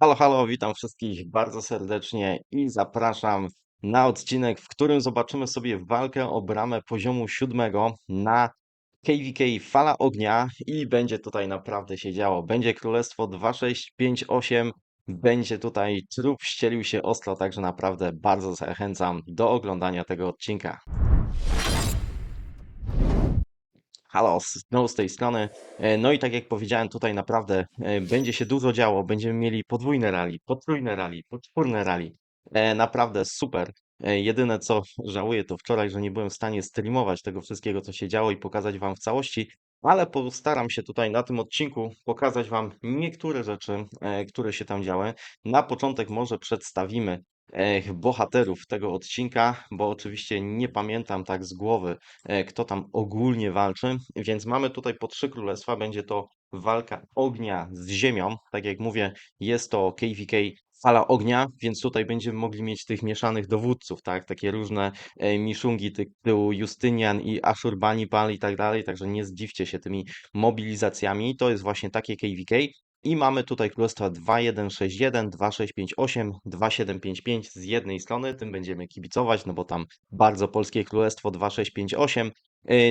Halo, halo, witam wszystkich bardzo serdecznie i zapraszam na odcinek, w którym zobaczymy sobie walkę o bramę poziomu 7 na KVK Fala Ognia i będzie tutaj naprawdę się działo. Będzie Królestwo 2658, będzie tutaj trup ścielił się ostro, także naprawdę bardzo zachęcam do oglądania tego odcinka. Halo, znowu z tej strony. No i tak jak powiedziałem, tutaj naprawdę będzie się dużo działo. Będziemy mieli podwójne rally, potrójne rally, poczwórne rally. Naprawdę super. Jedyne co żałuję to wczoraj, że nie byłem w stanie streamować tego wszystkiego, co się działo i pokazać Wam w całości, ale postaram się tutaj na tym odcinku pokazać Wam niektóre rzeczy, które się tam działy. Na początek może przedstawimy bohaterów tego odcinka, bo oczywiście nie pamiętam tak z głowy, kto tam ogólnie walczy. Więc mamy tutaj po 3 królestwa. Będzie to walka ognia z ziemią. Tak jak mówię, jest to KVK Fala Ognia, więc tutaj będziemy mogli mieć tych mieszanych dowódców, tak? Takie różne miszungi typu Justynian i Ashurbanipal i tak dalej, także nie zdziwcie się tymi mobilizacjami. To jest właśnie takie KVK. I mamy tutaj królestwa 2161, 2658, 2755 z jednej strony, tym będziemy kibicować, no bo tam bardzo polskie królestwo 2658.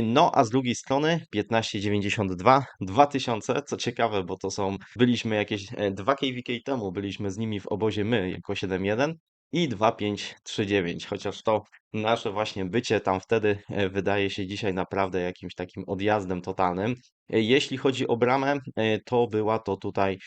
No a z drugiej strony 1592, 2000, co ciekawe, bo to są, byliśmy jakieś 2 KVK temu, byliśmy z nimi w obozie my jako 7.1 i 2539, chociaż to nasze właśnie bycie tam wtedy wydaje się dzisiaj naprawdę jakimś takim odjazdem totalnym. Jeśli chodzi o bramę, to była to tutaj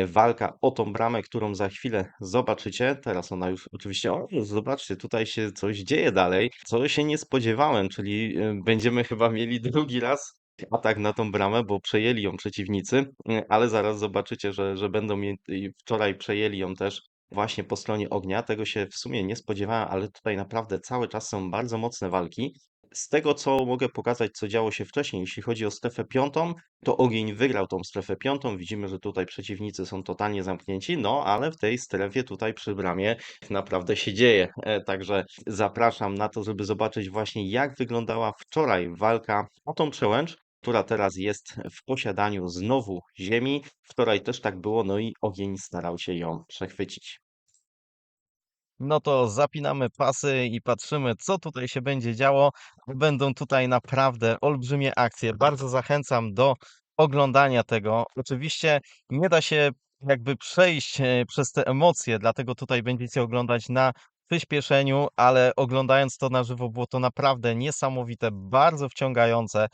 walka o tą bramę, którą za chwilę zobaczycie. Teraz ona już oczywiście, o, zobaczcie, tutaj się coś dzieje dalej, co się nie spodziewałem, czyli będziemy chyba mieli drugi raz atak na tą bramę, bo przejęli ją przeciwnicy, ale zaraz zobaczycie, że będą mieli, wczoraj przejęli ją też właśnie po stronie ognia. Tego się w sumie nie spodziewałem, ale tutaj naprawdę cały czas są bardzo mocne walki. Z tego, co mogę pokazać, co działo się wcześniej, jeśli chodzi o strefę piątą, to ogień wygrał tą strefę piątą. Widzimy, że tutaj przeciwnicy są totalnie zamknięci, no ale w tej strefie tutaj przy bramie naprawdę się dzieje. Także zapraszam na to, żeby zobaczyć właśnie, jak wyglądała wczoraj walka o tą przełęcz, która teraz jest w posiadaniu znowu Ziemi. Wczoraj też tak było, no i ogień starał się ją przechwycić. No to zapinamy pasy i patrzymy, co tutaj się będzie działo. Będą tutaj naprawdę olbrzymie akcje. Bardzo zachęcam do oglądania tego. Oczywiście nie da się jakby przejść przez te emocje, dlatego tutaj będziecie oglądać na przyspieszeniu, ale oglądając to na żywo było to naprawdę niesamowite, bardzo wciągające.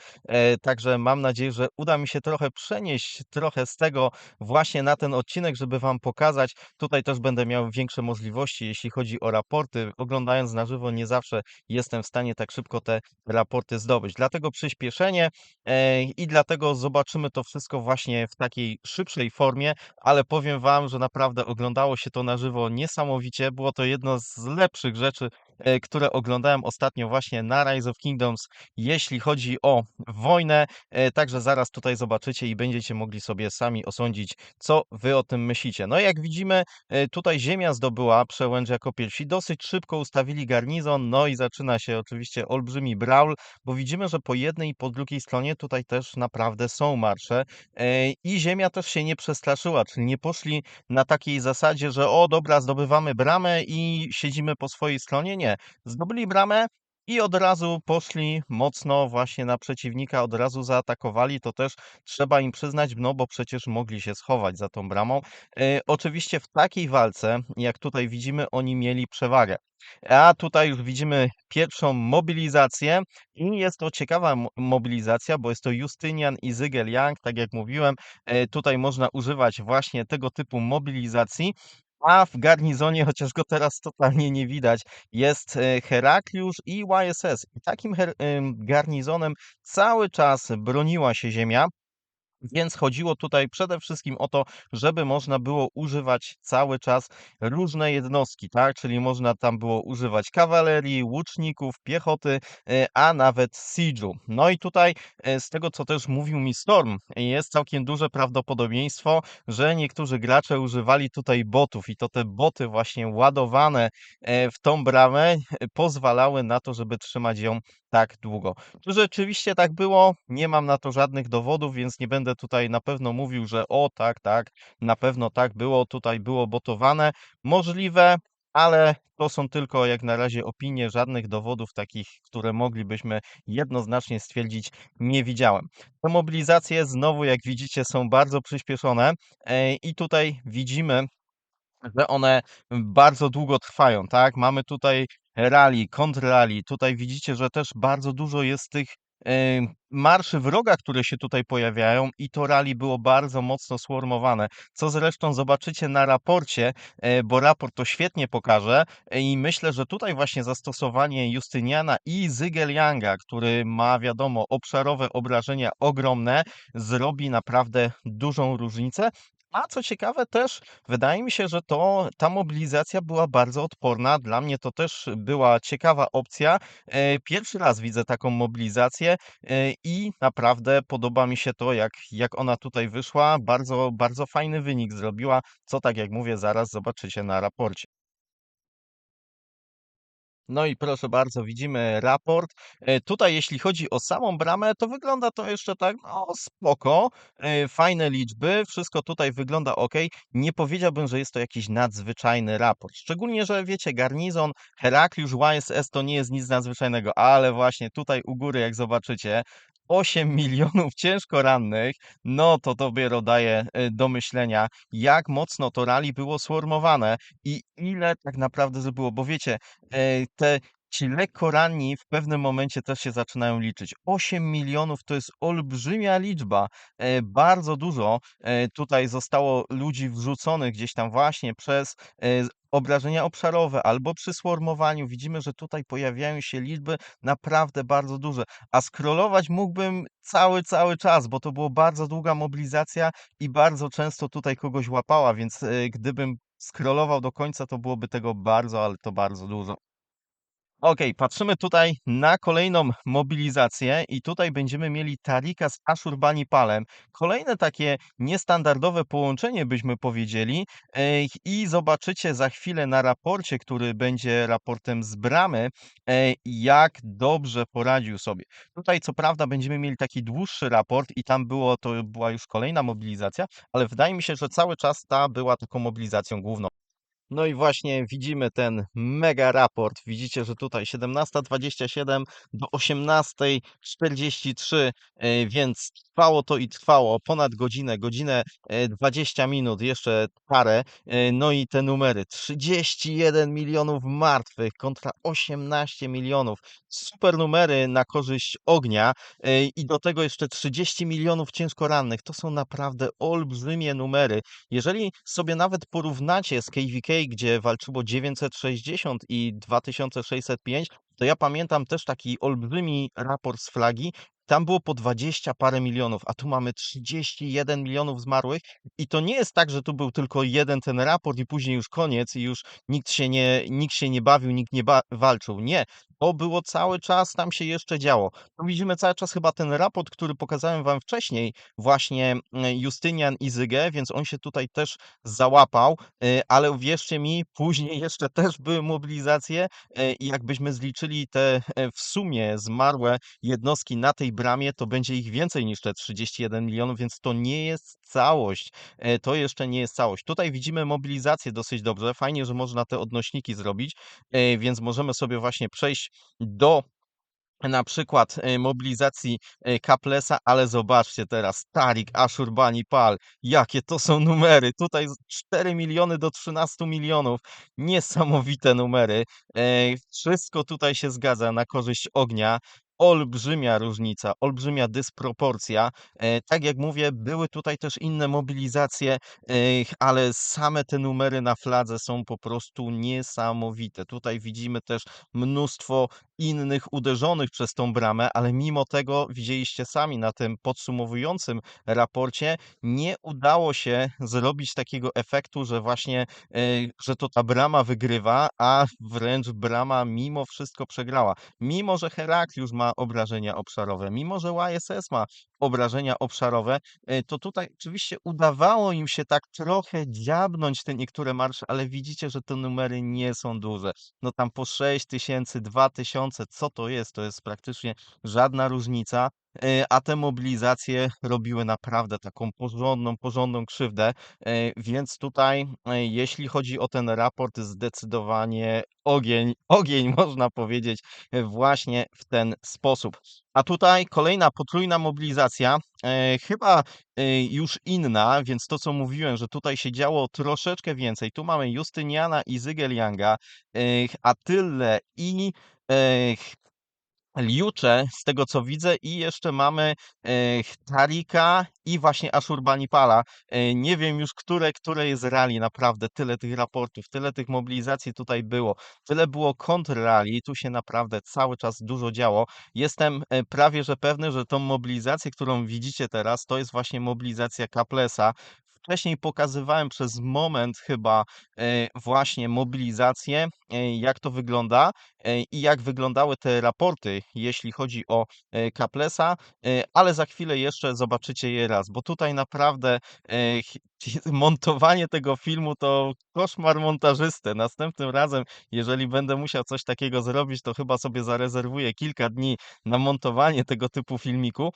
Także mam nadzieję, że uda mi się trochę przenieść trochę z tego właśnie na ten odcinek, żeby Wam pokazać. Tutaj też będę miał większe możliwości, jeśli chodzi o raporty. Oglądając na żywo, nie zawsze jestem w stanie tak szybko te raporty zdobyć. Dlatego przyspieszenie i dlatego zobaczymy to wszystko właśnie w takiej szybszej formie, ale powiem Wam, że naprawdę oglądało się to na żywo niesamowicie. Było to jedno z lepszych rzeczy, które oglądałem ostatnio właśnie na Rise of Kingdoms, jeśli chodzi o wojnę. Także zaraz tutaj zobaczycie i będziecie mogli sobie sami osądzić, co wy o tym myślicie? No jak widzimy, tutaj Ziemia zdobyła przełęcz jako pierwsi. Dosyć szybko ustawili garnizon, no i zaczyna się oczywiście olbrzymi brawl, bo widzimy, że po jednej i po drugiej stronie tutaj też naprawdę są marsze. I Ziemia też się nie przestraszyła, czyli nie poszli na takiej zasadzie, że o dobra, zdobywamy bramę i siedzimy po swojej stronie. Nie. Zdobyli bramę, i od razu poszli mocno właśnie na przeciwnika, od razu zaatakowali. To też trzeba im przyznać, no bo przecież mogli się schować za tą bramą. Oczywiście w takiej walce, jak tutaj widzimy, oni mieli przewagę. A tutaj już widzimy pierwszą mobilizację i jest to ciekawa mobilizacja, bo jest to Justynian i Zygel Young, tak jak mówiłem. Tutaj można używać właśnie tego typu mobilizacji. A w garnizonie, chociaż go teraz totalnie nie widać, jest Herakliusz i YSS. I takim garnizonem cały czas broniła się Ziemia. Więc chodziło tutaj przede wszystkim o to, żeby można było używać cały czas różne jednostki, tak? Czyli można tam było używać kawalerii, łuczników, piechoty, a nawet siege'u. No i tutaj z tego, co też mówił mi Storm, jest całkiem duże prawdopodobieństwo, że niektórzy gracze używali tutaj botów i to te boty właśnie ładowane w tą bramę pozwalały na to, żeby trzymać ją tak długo. Czy rzeczywiście tak było? Nie mam na to żadnych dowodów, więc nie będę będę tutaj na pewno mówił, że o tak, tak, na pewno tak było, tutaj było botowane. Możliwe, ale to są tylko jak na razie opinie, żadnych dowodów takich, które moglibyśmy jednoznacznie stwierdzić, nie widziałem. Te mobilizacje znowu, jak widzicie, są bardzo przyspieszone i tutaj widzimy, że one bardzo długo trwają, tak? Mamy tutaj rally, kontrrally. Tutaj widzicie, że też bardzo dużo jest tych marszy wroga, które się tutaj pojawiają i to rally było bardzo mocno swarmowane, co zresztą zobaczycie na raporcie, bo raport to świetnie pokaże i myślę, że tutaj właśnie zastosowanie Justyniana i Zygelianga, który ma wiadomo obszarowe obrażenia ogromne, zrobi naprawdę dużą różnicę. A co ciekawe też wydaje mi się, że ta mobilizacja była bardzo odporna. Dla mnie to też była ciekawa opcja. Pierwszy raz widzę taką mobilizację, i naprawdę podoba mi się to, jak ona tutaj wyszła. Bardzo, bardzo fajny wynik zrobiła, co tak jak mówię, zaraz zobaczycie na raporcie. No i proszę bardzo, widzimy raport. Tutaj jeśli chodzi o samą bramę, to wygląda to jeszcze tak, no spoko, fajne liczby, wszystko tutaj wygląda ok. Nie powiedziałbym, że jest to jakiś nadzwyczajny raport. Szczególnie, że wiecie, garnizon Herakliusz YSS to nie jest nic nadzwyczajnego, ale właśnie tutaj u góry, jak zobaczycie, 8 milionów ciężko rannych, no to dopiero daje do myślenia, jak mocno to rally było sformowane i ile tak naprawdę zrobiło, bo wiecie, ci lekko ranni w pewnym momencie też się zaczynają liczyć. 8 milionów to jest olbrzymia liczba. Bardzo dużo tutaj zostało ludzi wrzuconych gdzieś tam właśnie przez obrażenia obszarowe albo przy swarmowaniu. Widzimy, że tutaj pojawiają się liczby naprawdę bardzo duże. A scrollować mógłbym cały czas, bo to była bardzo długa mobilizacja i bardzo często tutaj kogoś łapała, więc gdybym scrollował do końca, to byłoby tego bardzo, ale to bardzo dużo. Okej, patrzymy tutaj na kolejną mobilizację i tutaj będziemy mieli Tarika z Ashurbanipalem. Kolejne takie niestandardowe połączenie, byśmy powiedzieli. I zobaczycie za chwilę na raporcie, który będzie raportem z bramy, jak dobrze poradził sobie. Tutaj co prawda będziemy mieli taki dłuższy raport i tam to była już kolejna mobilizacja, ale wydaje mi się, że cały czas ta była taką mobilizacją główną. No i właśnie widzimy ten mega raport. Widzicie, że tutaj 17:27 do 18:43, więc trwało to i trwało ponad godzinę, godzinę 20 minut, jeszcze parę. No i te numery 31 milionów martwych kontra 18 milionów. Super numery na korzyść ognia i do tego jeszcze 30 milionów ciężko rannych. To są naprawdę olbrzymie numery. Jeżeli sobie nawet porównacie z KVK, gdzie walczyło 960 i 2605, to ja pamiętam też taki olbrzymi raport z flagi. Tam było po 20 parę milionów, a tu mamy 31 milionów zmarłych. I to nie jest tak, że tu był tylko jeden ten raport i później już koniec i już nikt się nie bawił, nikt nie walczył. Nie, to było cały czas, tam się jeszcze działo. Tu widzimy cały czas chyba ten raport, który pokazałem wam wcześniej, właśnie Justynian i Zygę, więc on się tutaj też załapał, ale uwierzcie mi, później jeszcze też były mobilizacje i jakbyśmy zliczyli te w sumie zmarłe jednostki na tej bramie, to będzie ich więcej niż te 31 milionów, więc to nie jest całość. To jeszcze nie jest całość. Tutaj widzimy mobilizację dosyć dobrze. Fajnie, że można te odnośniki zrobić, więc możemy sobie właśnie przejść do na przykład mobilizacji Kaplesa, ale zobaczcie teraz, Tarik, Ashurbanipal, jakie to są numery. Tutaj 4 miliony do 13 milionów. Niesamowite numery. Wszystko tutaj się zgadza na korzyść ognia. Olbrzymia różnica, olbrzymia dysproporcja. Tak jak mówię, były tutaj też inne mobilizacje, ale same te numery na fladze są po prostu niesamowite. Tutaj widzimy też mnóstwo innych uderzonych przez tą bramę, ale mimo tego widzieliście sami na tym podsumowującym raporcie, nie udało się zrobić takiego efektu, że właśnie, że to ta brama wygrywa, a wręcz brama mimo wszystko przegrała. Mimo że Herakliusz ma obrażenia obszarowe, mimo że YSS ma obrażenia obszarowe, to tutaj oczywiście udawało im się tak trochę dziabnąć te niektóre marsze, ale widzicie, że te numery nie są duże. No tam po 6 tysięcy, 2 tysiące, co to jest? To jest praktycznie żadna różnica. a te mobilizacje robiły naprawdę taką porządną krzywdę. Więc tutaj, jeśli chodzi o ten raport, zdecydowanie ogień można powiedzieć, właśnie w ten sposób. A tutaj kolejna potrójna mobilizacja, chyba już inna, więc to co mówiłem, że tutaj się działo troszeczkę więcej. Tu mamy Justyniana i Zygelianga, Attylę i Liucze, z tego co widzę, i jeszcze mamy Tarika i właśnie Ashurbanipala. Nie wiem już, które jest rally, naprawdę. Tyle tych raportów, tyle tych mobilizacji tutaj było. Tyle było kontrrally, tu się naprawdę cały czas dużo działo. Jestem prawie że pewny, że tą mobilizację, którą widzicie teraz, to jest właśnie mobilizacja Kaplesa. Wcześniej pokazywałem przez moment chyba właśnie mobilizację, jak to wygląda i jak wyglądały te raporty, jeśli chodzi o Kaplesa, ale za chwilę jeszcze zobaczycie je raz, bo tutaj naprawdę montowanie tego filmu to koszmar montażysty. Następnym razem, jeżeli będę musiał coś takiego zrobić, to chyba sobie zarezerwuję kilka dni na montowanie tego typu filmiku.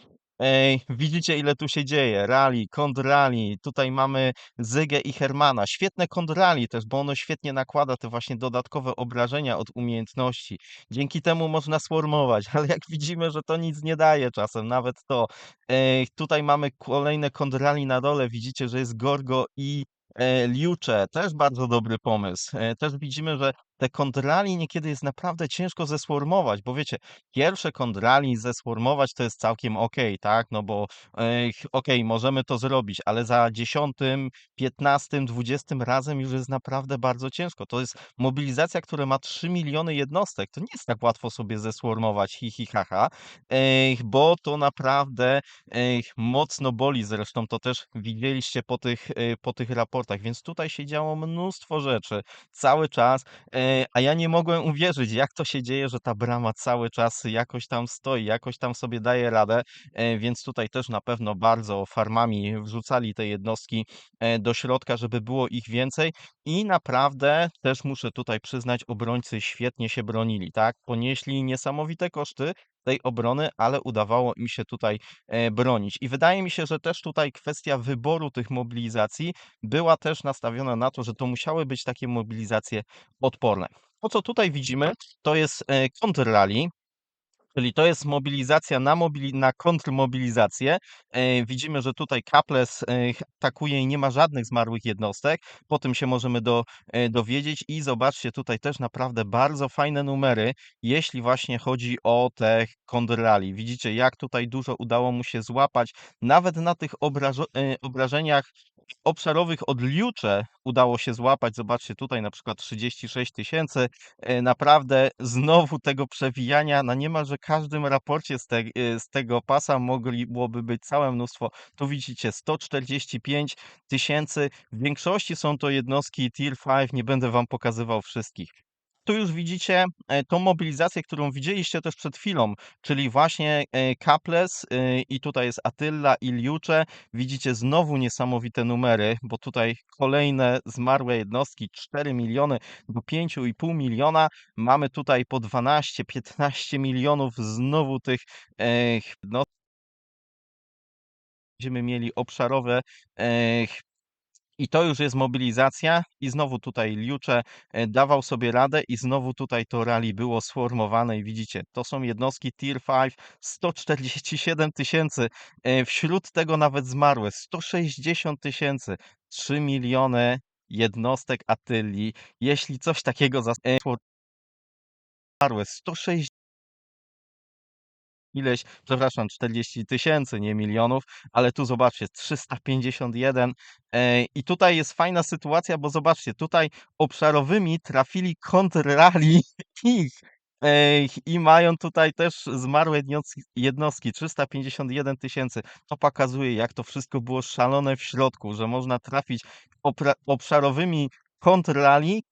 Widzicie, ile tu się dzieje. Rally, kontrrally. Tutaj mamy Zygę i Hermana. Świetne kontrrally też, bo ono świetnie nakłada te właśnie dodatkowe obrażenia od umiejętności. Dzięki temu można swarmować, ale jak widzimy, że to nic nie daje czasem, nawet to. Tutaj mamy kolejne kontrrally na dole. Widzicie, że jest Gorgo i Liucze. Też bardzo dobry pomysł. Też widzimy, że te kontrrally niekiedy jest naprawdę ciężko zeswarmować, bo wiecie, pierwsze kontrrally zeswarmować to jest całkiem okej, tak? No bo okej, możemy to zrobić, ale za 10., 15., 20. razem już jest naprawdę bardzo ciężko. To jest mobilizacja, która ma 3 miliony jednostek. To nie jest tak łatwo sobie zeswarmować, hi, hi, ha, ha, bo to naprawdę mocno boli. Zresztą to też widzieliście po tych raportach, więc tutaj się działo mnóstwo rzeczy cały czas, a ja nie mogłem uwierzyć, jak to się dzieje, że ta brama cały czas jakoś tam stoi, jakoś tam sobie daje radę, więc tutaj też na pewno bardzo farmami wrzucali te jednostki do środka, żeby było ich więcej i naprawdę też muszę tutaj przyznać, obrońcy świetnie się bronili, tak? Ponieśli niesamowite koszty tej obrony, ale udawało im się tutaj bronić. I wydaje mi się, że też tutaj kwestia wyboru tych mobilizacji była też nastawiona na to, że to musiały być takie mobilizacje odporne. To, co tutaj widzimy, to jest kontrrally, czyli to jest mobilizacja na kontrmobilizację. Widzimy, że tutaj Kaples atakuje i nie ma żadnych zmarłych jednostek. Po tym się możemy dowiedzieć i zobaczcie, tutaj też naprawdę bardzo fajne numery, jeśli właśnie chodzi o te kontrrally. Widzicie, jak tutaj dużo udało mu się złapać. Nawet na tych obrażeniach obszarowych od Liucze udało się złapać. Zobaczcie tutaj na przykład 36 000. Naprawdę znowu tego przewijania na niemalże każdym raporcie z tego pasa mogliby być całe mnóstwo. Tu widzicie 145 000. W większości są to jednostki Tier 5, nie będę wam pokazywał wszystkich. Tu już widzicie tą mobilizację, którą widzieliście też przed chwilą, czyli właśnie Kaples i tutaj jest Attila i Liucze. Widzicie znowu niesamowite numery, bo tutaj kolejne zmarłe jednostki, 4 miliony do 5,5 miliona. Mamy tutaj po 12-15 milionów znowu tych jednostek. Będziemy mieli obszarowe i to już jest mobilizacja i znowu tutaj Liucze dawał sobie radę i znowu tutaj to rally było sformowane i widzicie, to są jednostki Tier 5, 147 000, wśród tego nawet zmarłe 160 000, 3 miliony jednostek Attili. Jeśli coś takiego zmarłe 160 ileś, przepraszam, 40 000, nie milionów, ale tu zobaczcie, 351. I tutaj jest fajna sytuacja, bo zobaczcie, tutaj obszarowymi trafili kontrrally ich. I mają tutaj też zmarłe jednostki, 351 000. To pokazuje, jak to wszystko było szalone w środku, że można trafić obszarowymi kontrrali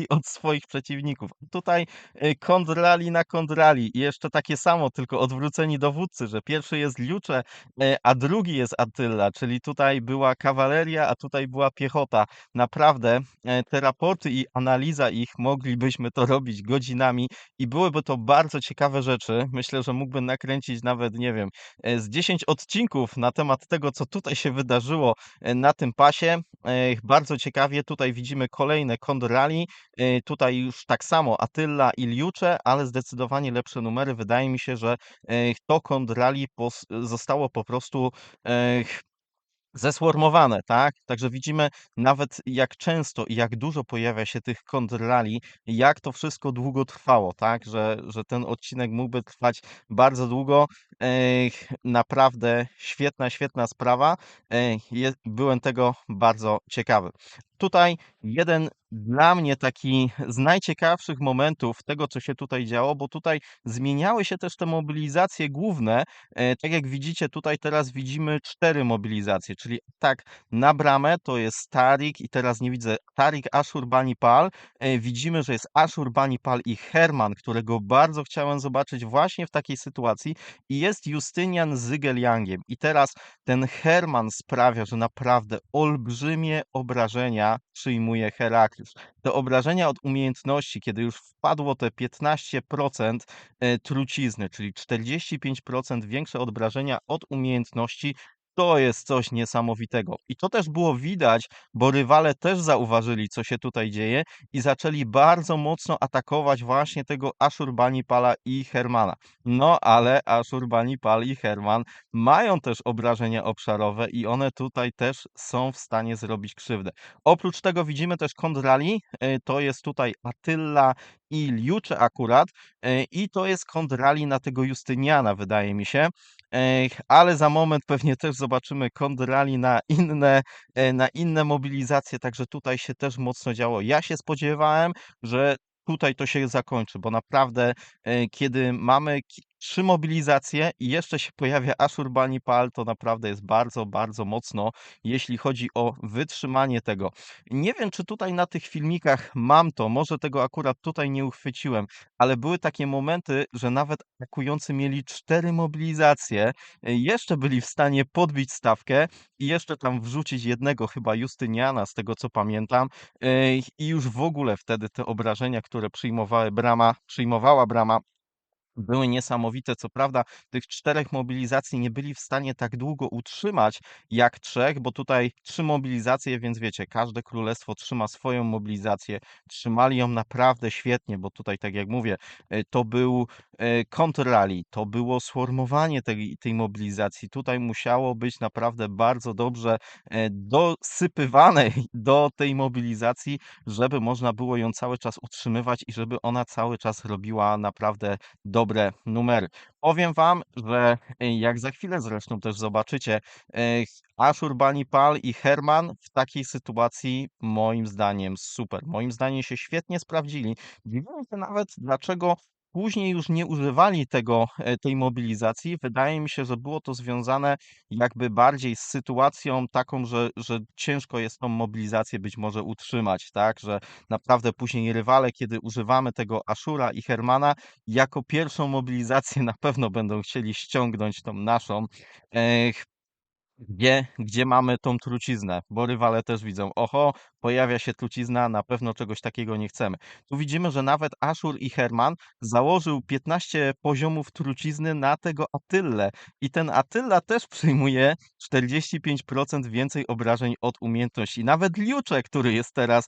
od swoich przeciwników. Tutaj kontrrali na kontrrali i jeszcze takie samo, tylko odwróceni dowódcy, że pierwszy jest Liucze, a drugi jest Attila, czyli tutaj była kawaleria, a tutaj była piechota. Naprawdę te raporty i analiza ich moglibyśmy to robić godzinami i byłyby to bardzo ciekawe rzeczy. Myślę, że mógłbym nakręcić nawet, nie wiem, z 10 odcinków na temat tego, co tutaj się wydarzyło na tym pasie. Bardzo ciekawie tutaj widzimy kolejne kontrrally. Tutaj już tak samo Attila i Liucze, ale zdecydowanie lepsze numery. Wydaje mi się, że to kontrrally zostało po prostu e, zeswarmowane, tak? Także widzimy nawet jak często i jak dużo pojawia się tych kontrrali, jak to wszystko długo trwało, tak? Że ten odcinek mógłby trwać bardzo długo. Naprawdę świetna sprawa. Byłem tego bardzo ciekawy. Tutaj jeden dla mnie taki z najciekawszych momentów tego, co się tutaj działo, bo tutaj zmieniały się też te mobilizacje główne. Tak jak widzicie, tutaj teraz widzimy 4 mobilizacje, czyli tak na bramę to jest Tarik i teraz nie widzę Tarik, Ashurbanipal. Widzimy, że jest Ashurbanipal i Herman, którego bardzo chciałem zobaczyć właśnie w takiej sytuacji i jest Justynian z Zygeljangiem. I teraz ten Herman sprawia, że naprawdę olbrzymie obrażenia przyjmuje Herakliusz. Te obrażenia od umiejętności, kiedy już wpadło te 15% trucizny, czyli 45% większe obrażenia od umiejętności, to jest coś niesamowitego. I to też było widać, bo rywale też zauważyli, co się tutaj dzieje i zaczęli bardzo mocno atakować właśnie tego Ashurbanipala i Hermana. No, ale Ashurbanipal i Herman mają też obrażenia obszarowe i one tutaj też są w stanie zrobić krzywdę. Oprócz tego widzimy też kontrrali, to jest tutaj Attila i Liucze akurat, i to jest kontrrali na tego Justyniana, wydaje mi się. Ale za moment pewnie też zobaczymy kontrrali na inne mobilizacje, także tutaj się też mocno działo. Ja się spodziewałem, że tutaj to się zakończy, bo naprawdę kiedy mamy 3 mobilizacje i jeszcze się pojawia Ashurbanipal, to naprawdę jest bardzo mocno, jeśli chodzi o wytrzymanie tego. Nie wiem, czy tutaj na tych filmikach mam to, może tego akurat tutaj nie uchwyciłem, ale były takie momenty, że nawet atakujący mieli 4 mobilizacje, jeszcze byli w stanie podbić stawkę i jeszcze tam wrzucić jednego chyba Justyniana, z tego co pamiętam, i już w ogóle wtedy te obrażenia, które przyjmowała brama, były niesamowite. Co prawda tych 4 mobilizacji nie byli w stanie tak długo utrzymać jak 3, bo tutaj 3 mobilizacje, więc wiecie, każde królestwo trzyma swoją mobilizację. Trzymali ją naprawdę świetnie, bo tutaj, tak jak mówię, to był kontrrally, to było swarmowanie tej mobilizacji. Tutaj musiało być naprawdę bardzo dobrze dosypywane do tej mobilizacji, żeby można było ją cały czas utrzymywać i żeby ona cały czas robiła naprawdę dobre numery. Powiem wam, że jak za chwilę zresztą też zobaczycie, e, Ashurbanipal i Herman w takiej sytuacji moim zdaniem super. Moim zdaniem się świetnie sprawdzili. Dziwię się nawet, dlaczego później już nie używali tej mobilizacji. Wydaje mi się, że było to związane jakby bardziej z sytuacją taką, że ciężko jest tą mobilizację być może utrzymać, tak? Że naprawdę później rywale, kiedy używamy tego Ashura i Hermana, jako pierwszą mobilizację na pewno będą chcieli ściągnąć tą naszą. Gdzie mamy tą truciznę, bo rywale też widzą, oho, pojawia się trucizna, na pewno czegoś takiego nie chcemy. Tu widzimy, że nawet Ashur i Herman założył 15 poziomów trucizny na tego Attylę i ten Attila też przyjmuje 45% więcej obrażeń od umiejętności. Nawet Liucze, który jest teraz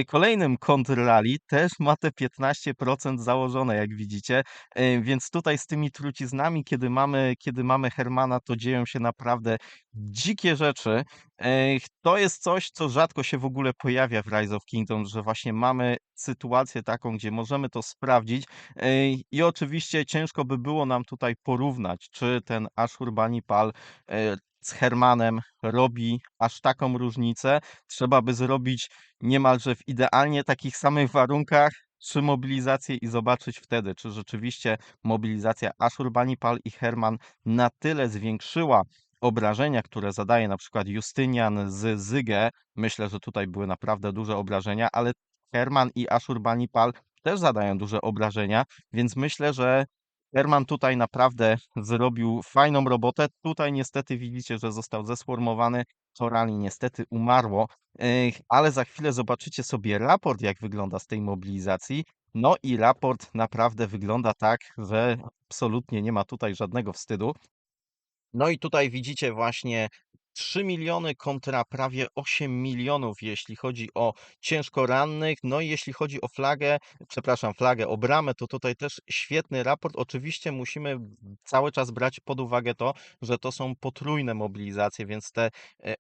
kolejnym kontrrally, też ma te 15% założone, jak widzicie, więc tutaj z tymi truciznami, kiedy mamy Hermana, to dzieją się naprawdę dzikie rzeczy. To jest coś, co rzadko się w ogóle pojawia w Rise of Kingdoms, że właśnie mamy sytuację taką, gdzie możemy to sprawdzić. I oczywiście ciężko by było nam tutaj porównać, czy ten Ashurbanipal z Hermanem robi aż taką różnicę. Trzeba by zrobić niemalże w idealnie takich samych warunkach 3 mobilizacje i zobaczyć wtedy, czy rzeczywiście mobilizacja Ashurbanipal i Herman na tyle zwiększyła obrażenia, które zadaje na przykład Justynian z Zygę, myślę, że tutaj były naprawdę duże obrażenia, ale Herman i Ashurbanipal też zadają duże obrażenia, więc myślę, że Herman tutaj naprawdę zrobił fajną robotę. Tutaj niestety widzicie, że został zesformowany. Torali niestety umarło, ale za chwilę zobaczycie sobie raport, jak wygląda z tej mobilizacji. No i raport naprawdę wygląda tak, że absolutnie nie ma tutaj żadnego wstydu. No i tutaj widzicie właśnie 3 miliony kontra prawie 8 milionów, jeśli chodzi o ciężko rannych. No i jeśli chodzi o flagę, przepraszam, flagę, o bramę, to tutaj też świetny raport. Oczywiście musimy cały czas brać pod uwagę to, że to są potrójne mobilizacje, więc te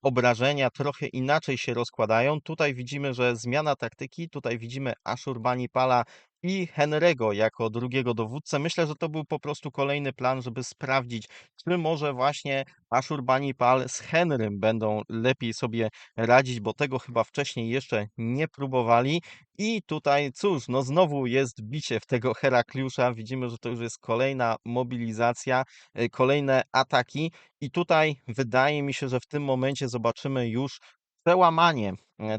obrażenia trochę inaczej się rozkładają. Tutaj widzimy, że zmiana taktyki, tutaj widzimy Ashurbanipala i Henry'ego jako drugiego dowódcę. Myślę, że to był po prostu kolejny plan, żeby sprawdzić, czy może właśnie Ashurbanipal z Henrym będą lepiej sobie radzić, bo tego chyba wcześniej jeszcze nie próbowali. I tutaj, cóż, no znowu jest bicie w tego Herakliusza. Widzimy, że to już jest kolejna mobilizacja, kolejne ataki. I tutaj wydaje mi się, że w tym momencie zobaczymy już przełamanie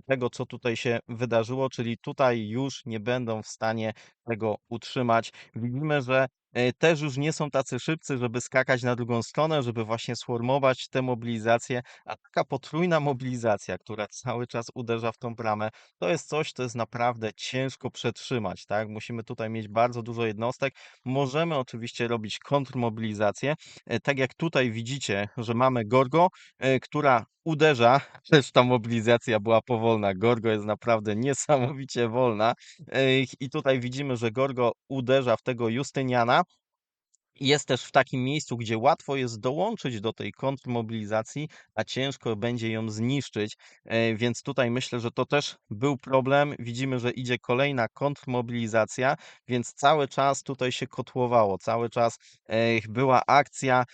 tego, co tutaj się wydarzyło, czyli tutaj już nie będą w stanie tego utrzymać. Widzimy, że też już nie są tacy szybcy, żeby skakać na drugą stronę, żeby właśnie sformować tę mobilizację, a taka potrójna mobilizacja, która cały czas uderza w tą bramę, to jest coś, co jest naprawdę ciężko przetrzymać, tak? Musimy tutaj mieć bardzo dużo jednostek. Możemy oczywiście robić kontrmobilizację, tak jak tutaj widzicie, że mamy Gorgo, która uderza, też ta mobilizacja była powolna. Gorgo jest naprawdę niesamowicie wolna. I tutaj widzimy, że Gorgo uderza w tego Justyniana. Jest też w takim miejscu, gdzie łatwo jest dołączyć do tej kontrmobilizacji, a ciężko będzie ją zniszczyć. Więc tutaj myślę, że to też był problem. Widzimy, że idzie kolejna kontrmobilizacja, więc cały czas tutaj się kotłowało, cały czas była akcja.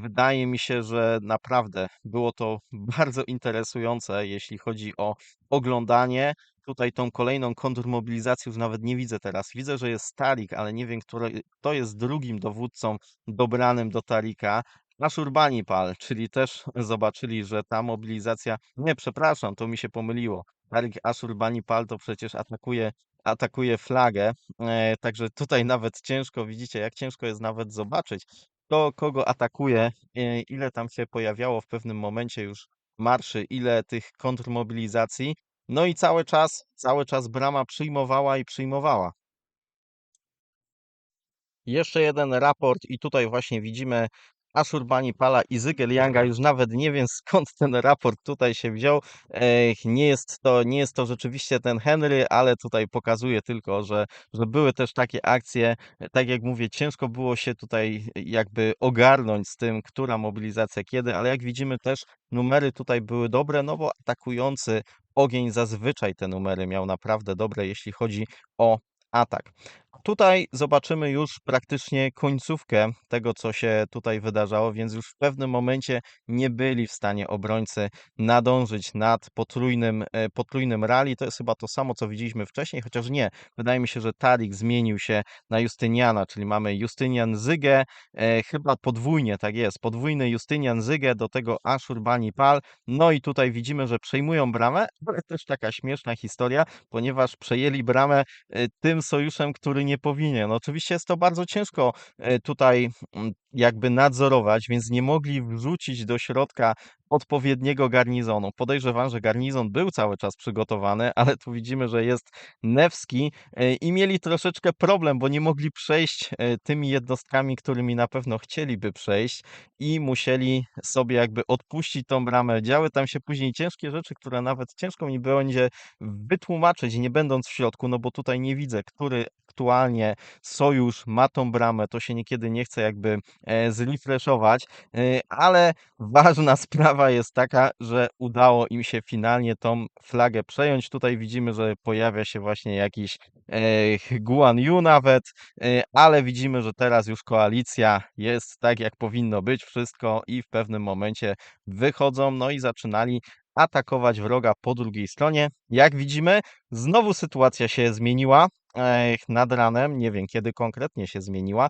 Wydaje mi się, że naprawdę było to bardzo interesujące, jeśli chodzi o oglądanie. Tutaj tą kolejną kontrmobilizację już nawet nie widzę teraz. Widzę, że jest Tarik, ale nie wiem, kto jest drugim dowódcą dobranym do Tarika. Ashurbanipal, czyli też zobaczyli, że ta mobilizacja. Nie, przepraszam, to mi się pomyliło. Tarik Ashurbanipal to przecież atakuje flagę. Także tutaj nawet ciężko, widzicie, jak ciężko jest nawet zobaczyć, kto kogo atakuje, ile tam się pojawiało w pewnym momencie już marszy, ile tych kontrmobilizacji. No i cały czas brama przyjmowała i przyjmowała. Jeszcze jeden raport i tutaj właśnie widzimy Ashurbanipala i Zygelianga. Już nawet nie wiem skąd ten raport tutaj się wziął. Nie jest to rzeczywiście ten Henry, ale tutaj pokazuje tylko, że były też takie akcje. Tak jak mówię, ciężko było się tutaj jakby ogarnąć z tym, która mobilizacja kiedy, ale jak widzimy też numery tutaj były dobre, no bo atakujący ogień zazwyczaj te numery miał naprawdę dobre, jeśli chodzi o atak. Tutaj zobaczymy już praktycznie końcówkę tego, co się tutaj wydarzało, więc już w pewnym momencie nie byli w stanie obrońcy nadążyć nad potrójnym rally. To jest chyba to samo, co widzieliśmy wcześniej, chociaż nie. Wydaje mi się, że Tarik zmienił się na Justyniana, czyli mamy Justynian Zygę, chyba podwójnie, tak jest, podwójny Justynian Zygę, do tego Ashurbanipal. No i tutaj widzimy, że przejmują bramę, ale też taka śmieszna historia, ponieważ przejęli bramę tym sojuszem, który nie powinien. Oczywiście jest to bardzo ciężko tutaj jakby nadzorować, więc nie mogli wrzucić do środka odpowiedniego garnizonu. Podejrzewam, że garnizon był cały czas przygotowany, ale tu widzimy, że jest Newski i mieli troszeczkę problem, bo nie mogli przejść tymi jednostkami, którymi na pewno chcieliby przejść i musieli sobie jakby odpuścić tą bramę. Działy tam się później ciężkie rzeczy, które nawet ciężko mi będzie wytłumaczyć, nie będąc w środku, no bo tutaj nie widzę, który aktualnie sojusz ma tą bramę, to się niekiedy nie chce jakby zrefreshować, ale ważna sprawa jest taka, że udało im się finalnie tą flagę przejąć. Tutaj widzimy, że pojawia się właśnie jakiś Guan Yu nawet, ale widzimy, że teraz już koalicja jest tak, jak powinno być wszystko i w pewnym momencie wychodzą, no i zaczynali atakować wroga po drugiej stronie. Jak widzimy, znowu sytuacja się zmieniła. nad ranem, nie wiem kiedy konkretnie się zmieniła,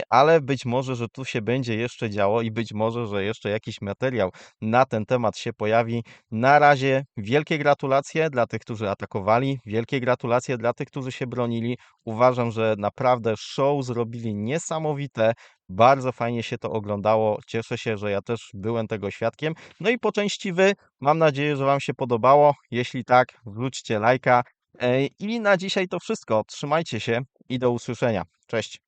ale być może, że tu się będzie jeszcze działo i być może, że jeszcze jakiś materiał na ten temat się pojawi. Na razie wielkie gratulacje dla tych, którzy atakowali, wielkie gratulacje dla tych, którzy się bronili. Uważam, że naprawdę show zrobili niesamowite. Bardzo fajnie się to oglądało. Cieszę się, że ja też byłem tego świadkiem. No i po części wy. Mam nadzieję, że wam się podobało. Jeśli tak, wrzućcie lajka. I na dzisiaj to wszystko. Trzymajcie się i do usłyszenia. Cześć.